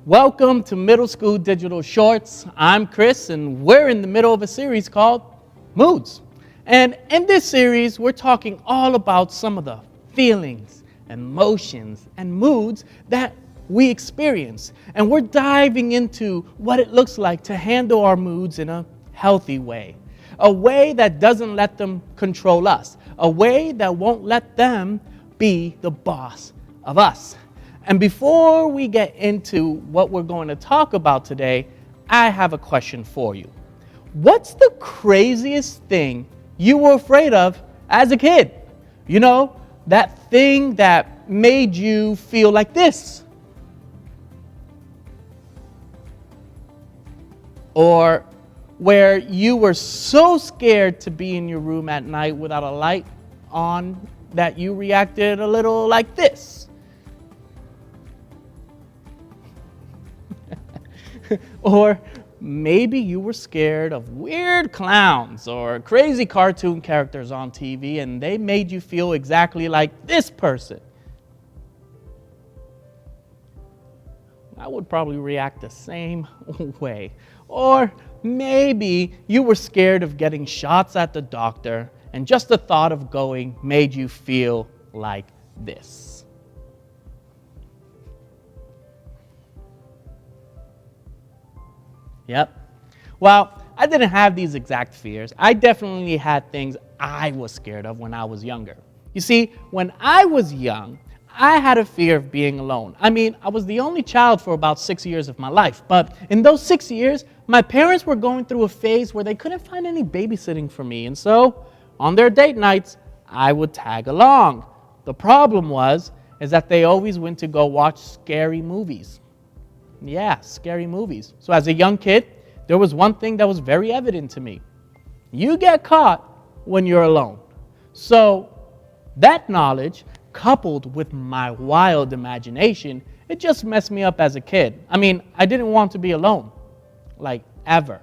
Welcome to Middle School Digital Shorts. I'm Chris, and we're in the middle of a series called Moods. And in this series, we're talking all about some of the feelings, emotions, and moods that we experience. And we're diving into what it looks like to handle our moods in a healthy way. A way that doesn't let them control us. A way that won't let them be the boss of us. And before we get into what we're going to talk about today, I have a question for you. What's the craziest thing you were afraid of as a kid? You know, that thing that made you feel like this. Or where you were so scared to be in your room at night without a light on that you reacted a little like this. Or maybe you were scared of weird clowns or crazy cartoon characters on TV and they made you feel exactly like this person. I would probably react the same way. Or maybe you were scared of getting shots at the doctor and just the thought of going made you feel like this. Yep. Well, I didn't have these exact fears. I definitely had things I was scared of when I was younger. You see, when I was young, I had a fear of being alone. I mean, I was the only child for about 6 years of my life. But in those 6 years, my parents were going through a phase where they couldn't find any babysitting for me. And so, on their date nights, I would tag along. The problem is that they always went to go watch scary movies. Yeah, scary movies. So as a young kid, there was one thing that was very evident to me. You get caught when you're alone. So that knowledge, coupled with my wild imagination, it just messed me up as a kid. I mean, I didn't want to be alone, like ever.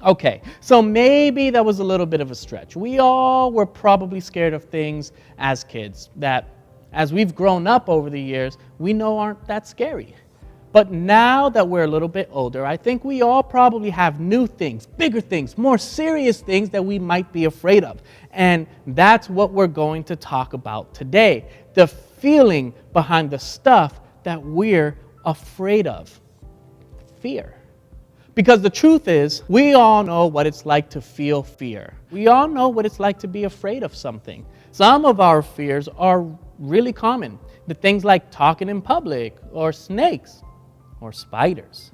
Okay, so maybe that was a little bit of a stretch. We all were probably scared of things as kids that, as we've grown up over the years, we know aren't that scary. But now that we're a little bit older, I think we all probably have new things, bigger things, more serious things that we might be afraid of. And that's what we're going to talk about today. The feeling behind the stuff that we're afraid of. Fear. Because the truth is, we all know what it's like to feel fear. We all know what it's like to be afraid of something. Some of our fears are really common. The things like talking in public, or snakes, or spiders.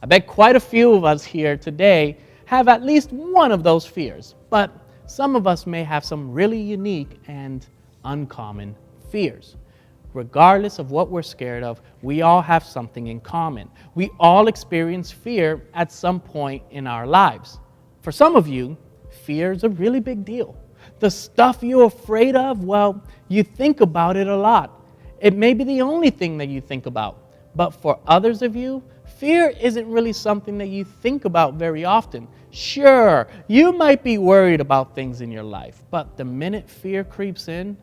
I bet quite a few of us here today have at least one of those fears, but some of us may have some really unique and uncommon fears. Regardless of what we're scared of, we all have something in common. We all experience fear at some point in our lives. For some of you, fear is a really big deal. The stuff you're afraid of, well, you think about it a lot. It may be the only thing that you think about. But for others of you, fear isn't really something that you think about very often. Sure, you might be worried about things in your life, but the minute fear creeps in,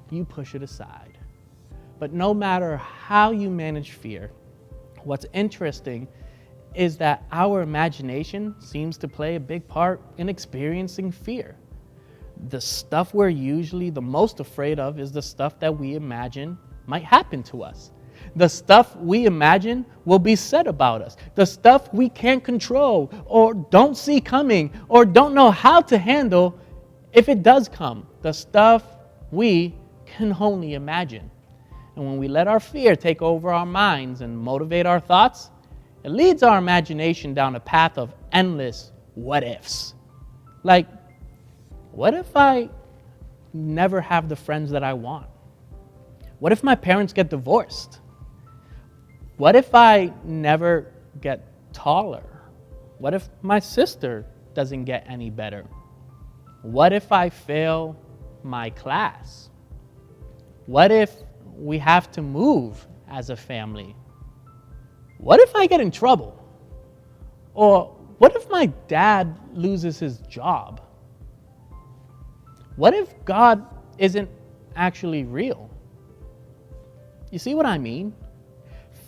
you push it aside. But no matter how you manage fear, what's interesting is that our imagination seems to play a big part in experiencing fear. The stuff we're usually the most afraid of is the stuff that we imagine might happen to us. The stuff we imagine will be said about us. The stuff we can't control or don't see coming or don't know how to handle if it does come. The stuff we can only imagine. And when we let our fear take over our minds and motivate our thoughts, it leads our imagination down a path of endless what ifs. Like, what if I never have the friends that I want? What if my parents get divorced? What if I never get taller? What if my sister doesn't get any better? What if I fail my class? What if we have to move as a family? What if I get in trouble? Or what if my dad loses his job? What if God isn't actually real? You see what I mean?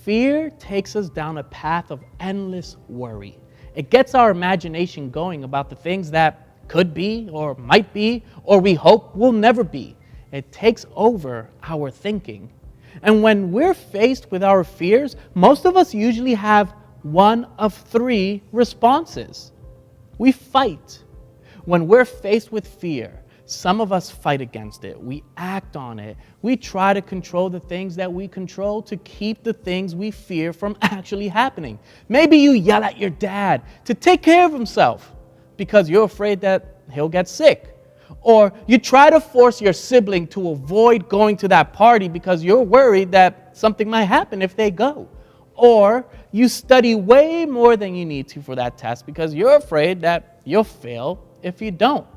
Fear takes us down a path of endless worry. It gets our imagination going about the things that could be or might be or we hope will never be. It takes over our thinking. And when we're faced with our fears, most of us usually have one of three responses. We fight. When we're faced with fear, some of us fight against it. We act on it. We try to control the things that we control to keep the things we fear from actually happening. Maybe you yell at your dad to take care of himself because you're afraid that he'll get sick. Or you try to force your sibling to avoid going to that party because you're worried that something might happen if they go. Or you study way more than you need to for that test because you're afraid that you'll fail if you don't.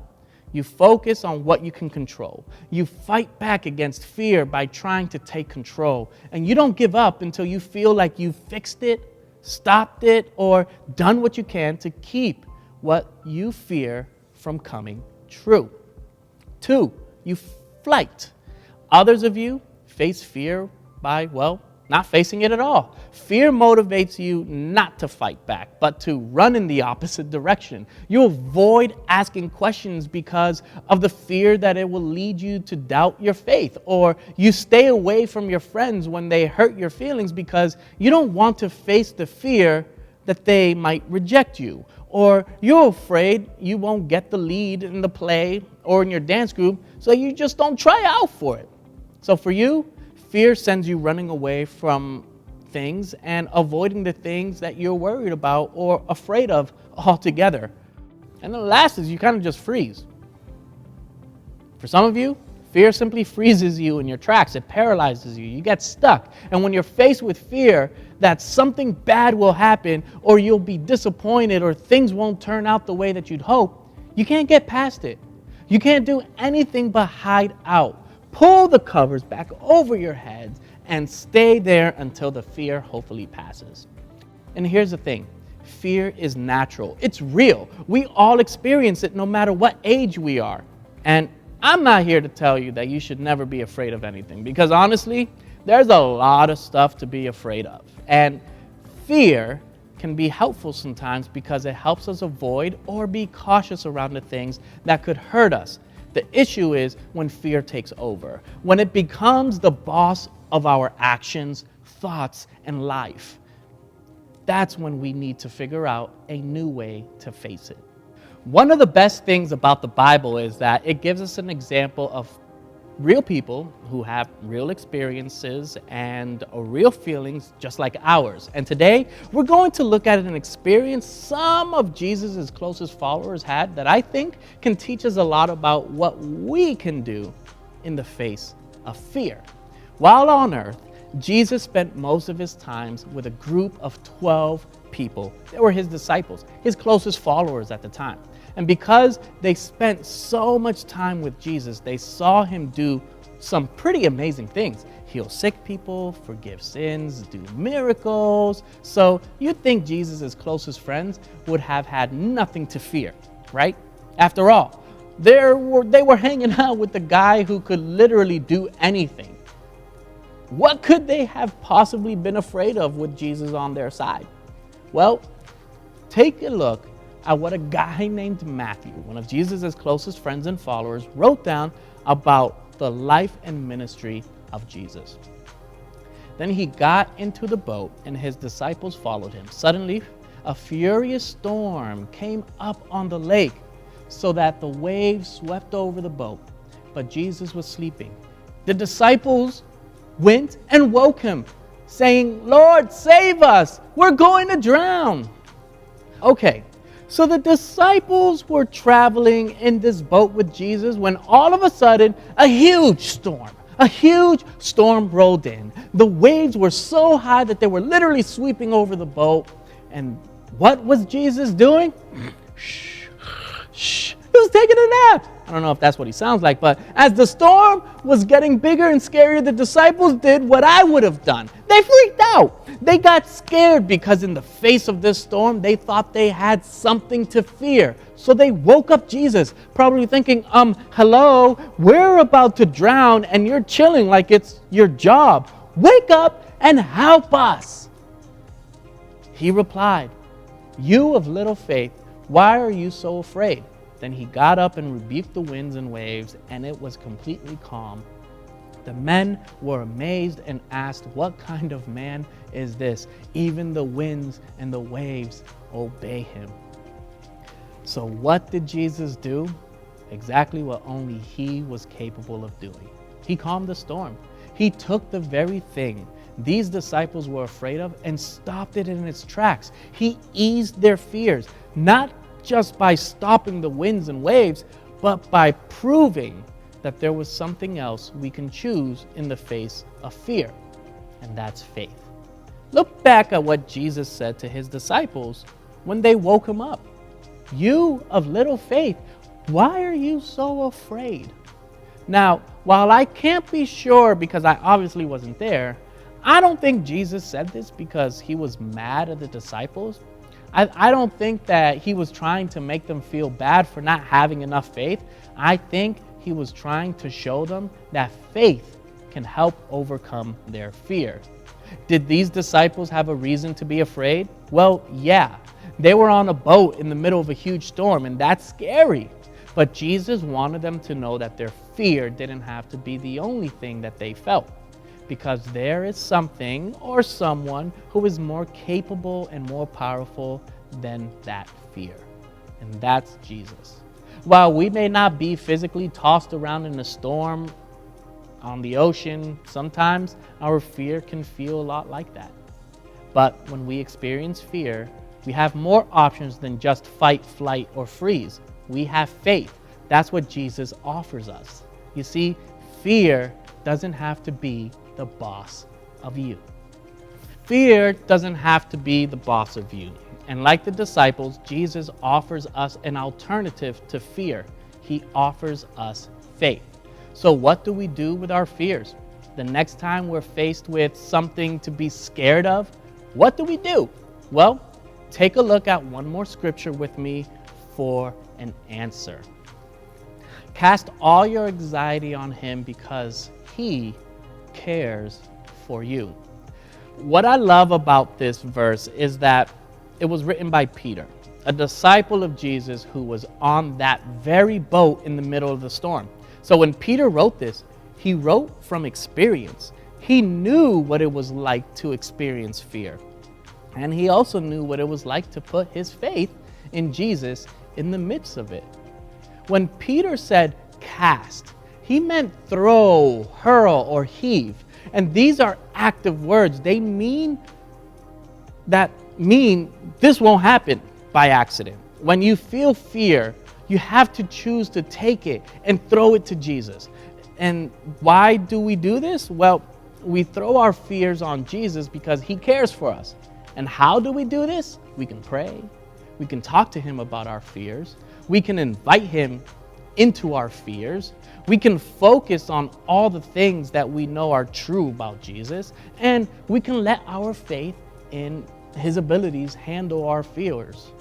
You focus on what you can control. You fight back against fear by trying to take control. And you don't give up until you feel like you've fixed it, stopped it, or done what you can to keep what you fear from coming true. 2, you flight. Others of you face fear by, not facing it at all. Fear motivates you not to fight back, but to run in the opposite direction. You avoid asking questions because of the fear that it will lead you to doubt your faith. Or you stay away from your friends when they hurt your feelings because you don't want to face the fear that they might reject you. Or you're afraid you won't get the lead in the play or in your dance group, so you just don't try out for it. So for you, fear sends you running away from things and avoiding the things that you're worried about or afraid of altogether. And the last is you kind of just freeze. For some of you, fear simply freezes you in your tracks. It paralyzes you. You get stuck. And when you're faced with fear that something bad will happen or you'll be disappointed or things won't turn out the way that you'd hope, you can't get past it. You can't do anything but hide out. Pull the covers back over your heads and stay there until the fear hopefully passes. And here's the thing. Fear is natural. It's real. We all experience it no matter what age we are. And I'm not here to tell you that you should never be afraid of anything because honestly, there's a lot of stuff to be afraid of. And fear can be helpful sometimes because it helps us avoid or be cautious around the things that could hurt us. The issue is when fear takes over, when it becomes the boss of our actions, thoughts, and life. That's when we need to figure out a new way to face it. One of the best things about the Bible is that it gives us an example of real people who have real experiences and real feelings just like ours. And today, we're going to look at an experience some of Jesus' closest followers had that I think can teach us a lot about what we can do in the face of fear. While on earth, Jesus spent most of his time with a group of 12 people. They were his disciples, his closest followers at the time. And because they spent so much time with Jesus, they saw him do some pretty amazing things. Heal sick people, forgive sins, do miracles. So you'd think Jesus' closest friends would have had nothing to fear, right? After all, they were hanging out with the guy who could literally do anything. What could they have possibly been afraid of with Jesus on their side? Well, take a look at what a guy named Matthew, one of Jesus' closest friends and followers, wrote down about the life and ministry of Jesus. Then he got into the boat and his disciples followed him. Suddenly, a furious storm came up on the lake so that the waves swept over the boat. But Jesus was sleeping. The disciples went and woke him, saying, "Lord, save us! We're going to drown." Okay. So the disciples were traveling in this boat with Jesus when all of a sudden a huge storm rolled in. The waves were so high that they were literally sweeping over the boat. And what was Jesus doing? He was taking a nap. I don't know if that's what he sounds like, but as the storm was getting bigger and scarier, the disciples did what I would have done. They freaked out. They got scared because in the face of this storm, they thought they had something to fear. So they woke up Jesus, probably thinking, hello, we're about to drown and you're chilling like it's your job. Wake up and help us." He replied, "You of little faith, why are you so afraid?" Then he got up and rebuked the winds and waves, and it was completely calm. The men were amazed and asked, "What kind of man is this? Even the winds and the waves obey him." So what did Jesus do? Exactly what only he was capable of doing. He calmed the storm. He took the very thing these disciples were afraid of and stopped it in its tracks. He eased their fears, not just by stopping the winds and waves, but by proving that there was something else we can choose in the face of fear, and that's faith. Look back at what Jesus said to his disciples when they woke him up. "You of little faith, why are you so afraid?" Now, while I can't be sure because I obviously wasn't there, I don't think Jesus said this because he was mad at the disciples. I don't think that he was trying to make them feel bad for not having enough faith. I think he was trying to show them that faith can help overcome their fear. Did these disciples have a reason to be afraid? Well, yeah. They were on a boat in the middle of a huge storm, and that's scary. But Jesus wanted them to know that their fear didn't have to be the only thing that they felt, because there is something or someone who is more capable and more powerful than that fear, and that's Jesus. While we may not be physically tossed around in a storm on the ocean, sometimes our fear can feel a lot like that. But when we experience fear, we have more options than just fight, flight, or freeze. We have faith. That's what Jesus offers us. You see, fear doesn't have to be the boss of you. Fear doesn't have to be the boss of you. And like the disciples, Jesus offers us an alternative to fear. He offers us faith. So what do we do with our fears? The next time we're faced with something to be scared of, what do we do? Well, take a look at one more scripture with me for an answer. Cast all your anxiety on him because he cares for you. What I love about this verse is that it was written by Peter, a disciple of Jesus who was on that very boat in the middle of the storm. So when Peter wrote this, he wrote from experience. He knew what it was like to experience fear. And he also knew what it was like to put his faith in Jesus in the midst of it. When Peter said cast, he meant throw, hurl, or heave. And these are active words. They mean this won't happen by accident. When you feel fear, you have to choose to take it and throw it to Jesus. And why do we do this? Well, we throw our fears on Jesus because he cares for us. And how do we do this? We can pray. We can talk to him about our fears. We can invite him into our fears. We can focus on all the things that we know are true about Jesus. And we can let our faith in his abilities handle our fears.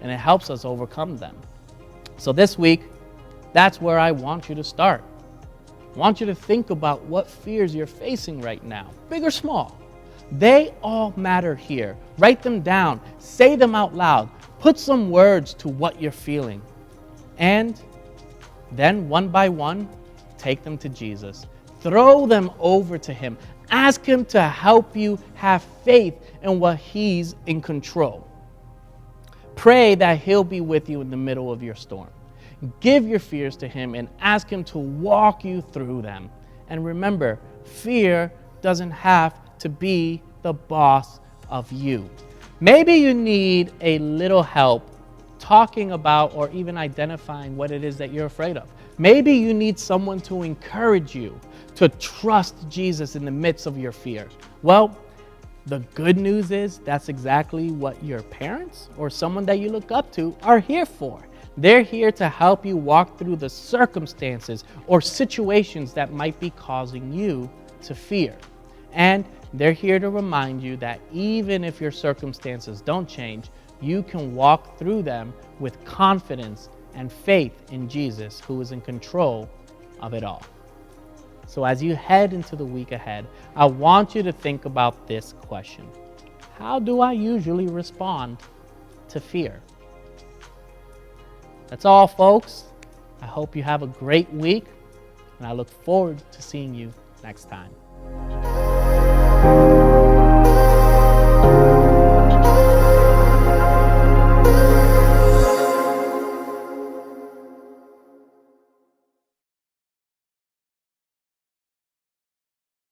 And it helps us overcome them. So this week, that's where I want you to start. I want you to think about what fears you're facing right now, big or small. They all matter here. Write them down. Say them out loud. Put some words to what you're feeling. And then one by one, take them to Jesus. Throw them over to him. Ask him to help you have faith in what he's in control. Pray that he'll be with you in the middle of your storm. Give your fears to him and ask him to walk you through them. And remember, fear doesn't have to be the boss of you. Maybe you need a little help talking about or even identifying what it is that you're afraid of. Maybe you need someone to encourage you to trust Jesus in the midst of your fear. Well, the good news is that's exactly what your parents or someone that you look up to are here for. They're here to help you walk through the circumstances or situations that might be causing you to fear. And they're here to remind you that even if your circumstances don't change, you can walk through them with confidence and faith in Jesus, who is in control of it all. So as you head into the week ahead, I want you to think about this question. How do I usually respond to fear? That's all, folks. I hope you have a great week, and I look forward to seeing you next time.